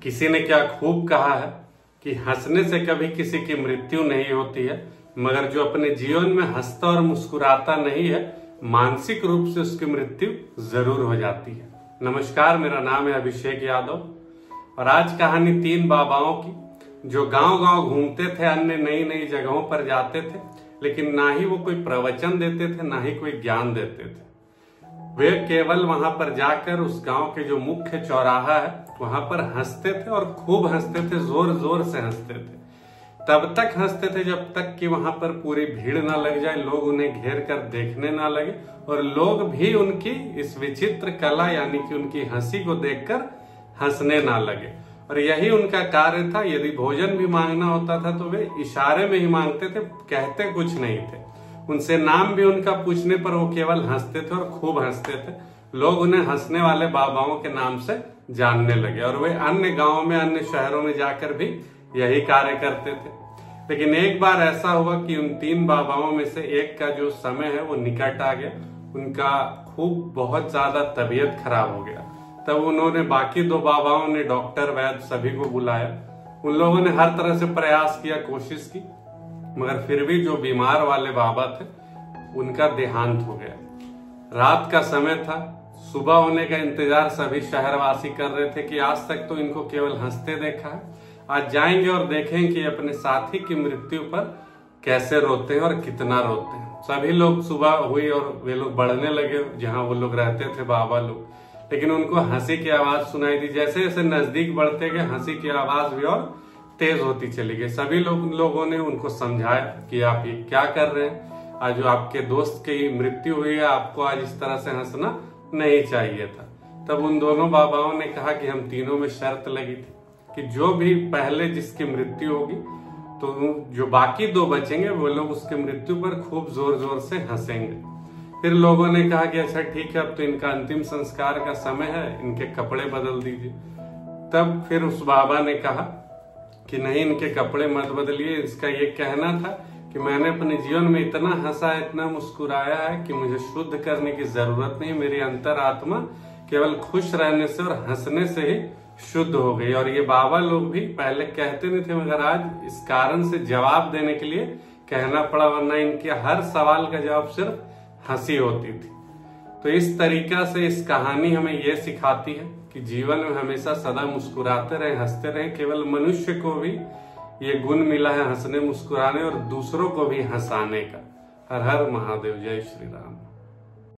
किसी ने क्या खूब कहा है कि हंसने से कभी किसी की मृत्यु नहीं होती है, मगर जो अपने जीवन में हंसता और मुस्कुराता नहीं है, मानसिक रूप से उसकी मृत्यु जरूर हो जाती है। नमस्कार, मेरा नाम है अभिषेक यादव और आज कहानी 3 बाबाओं की जो गांव-गांव घूमते थे, अन्य नई नई जगहों पर जाते थे, लेकिन ना ही वो कोई प्रवचन देते थे, ना ही कोई ज्ञान देते थे। वे केवल वहां पर जाकर उस गांव के जो मुख्य चौराहा है वहां पर हंसते थे और खूब हंसते थे, जोर जोर से हंसते थे। तब तक हंसते थे जब तक कि वहां पर पूरी भीड़ ना लग जाए, लोग उन्हें घेर कर देखने ना लगे और लोग भी उनकी इस विचित्र कला यानी कि उनकी हंसी को देखकर हंसने ना लगे। और यही उनका कार्य था। यदि भोजन भी मांगना होता था तो वे इशारे में ही मांगते थे, कहते कुछ नहीं थे। उनसे नाम भी उनका पूछने पर वो केवल हंसते थे और खूब हंसते थे। लोग उन्हें हंसने वाले बाबाओं के नाम से जानने लगे और वे अन्य गांवों में, अन्य शहरों में जाकर भी यही कार्य करते थे। लेकिन एक बार ऐसा हुआ कि उन 3 बाबाओं में से एक का जो समय है वो निकट आ गया। उनका खूब बहुत ज्यादा तबीयत खराब हो गया। तब उन्होंने बाकी 2 बाबाओं ने डॉक्टर, वैद्य सभी को बुलाया। उन लोगों ने हर तरह से प्रयास किया, कोशिश की, मगर फिर भी जो बीमार वाले बाबा थे उनका देहांत हो गया। रात का समय था, सुबह होने का इंतजार सभी शहरवासी कर रहे थे कि आज तक तो इनको केवल हंसते देखा है, आज जाएंगे और देखें कि अपने साथी की मृत्यु पर कैसे रोते हैं और कितना रोते हैं। सभी लोग सुबह हुई और वे लोग बढ़ने लगे जहां वो लोग रहते थे, बाबा लोग। लेकिन उनको हंसी की आवाज सुनाई दी। जैसे जैसे नजदीक बढ़ते गए हंसी की आवाज भी और तेज होती चली गई। सभी लोगों ने उनको समझाया कि आप ये क्या कर रहे हैं, आज जो आपके दोस्त की मृत्यु हुई है, आपको आज इस तरह से हंसना नहीं चाहिए था। तब उन दोनों बाबाओं ने कहा कि हम तीनों में शर्त लगी थी कि जो भी पहले जिसकी मृत्यु होगी तो जो बाकी 2 बचेंगे वो लोग उसकी मृत्यु पर खूब जोर जोर से हंसेंगे। फिर लोगों ने कहा कि अच्छा ठीक है, अब तो इनका अंतिम संस्कार का समय है, इनके कपड़े बदल दीजिए। तब फिर उस बाबा ने कहा कि नहीं, इनके कपड़े मत बदलिए। इसका ये कहना था कि मैंने अपने जीवन में इतना हंसा, इतना मुस्कुराया है कि मुझे शुद्ध करने की जरूरत नहीं। मेरी अंतरात्मा केवल खुश रहने से और हंसने से ही शुद्ध हो गई। और ये बाबा लोग भी पहले कहते नहीं थे, मगर आज इस कारण से जवाब देने के लिए कहना पड़ा, वरना इनके हर सवाल का जवाब सिर्फ हंसी होती थी। तो इस तरीका से इस कहानी हमें यह सिखाती है कि जीवन में हमेशा सदा मुस्कुराते रहे, हंसते रहे। केवल मनुष्य को भी ये गुण मिला है हंसने, मुस्कुराने और दूसरों को भी हंसाने का। हर हर महादेव, जय श्री राम।